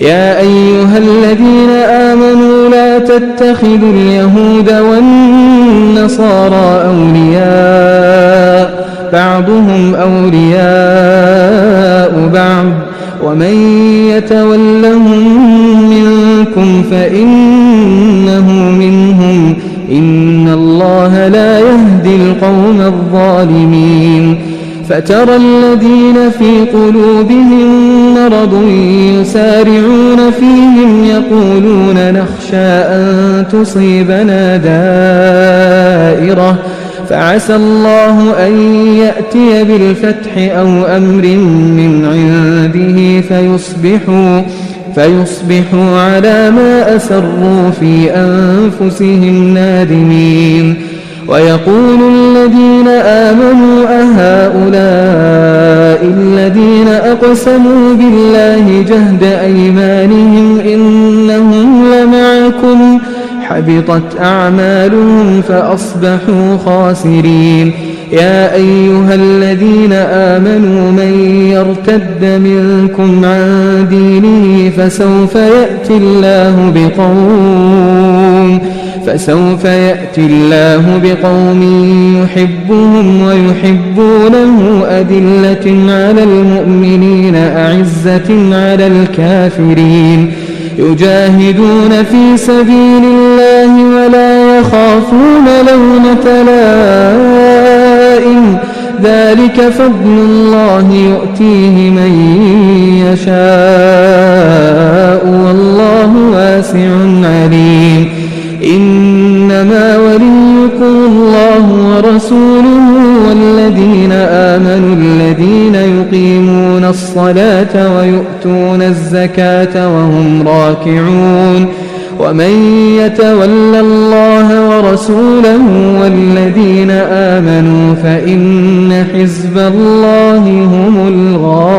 يا أيها الذين آمنوا لا تتخذوا اليهود والنصارى أولياء بعضهم أولياء بعض ومن يتولهم منكم فإنه منهم إن الله لا يهدي القوم الظالمين فترى الذين في قلوبهم مرض يسارعون فيهم يقولون نخشى أن تصيبنا دائرة فعسى الله أن يأتي بالفتح أو أمر من عنده فيصبحوا على ما أسروا في أنفسهم نادمين ويقول الذين آمنوا أهؤلاء الذين أقسموا بالله جهد أيمانهم إنهم لمعكم حبطت أعمالهم فأصبحوا خاسرين يا أيها الذين آمنوا من يرتد منكم عن دينه فسوف يأتي الله بقوم يحبهم ويحبونه أذلة على المؤمنين أعزة على الكافرين يجاهدون في سبيل الله ولا يخافون لومة لائم ذلك فضل الله يؤتيه من يشاء والله واسع عليم إنما وليكم الله ورسوله والذين آمنوا الذين يقيمون الصلاة ويؤتون الزكاة وهم راكعون ومن يتول الله ورسوله والذين آمنوا فإن حزب الله هم الغالبون.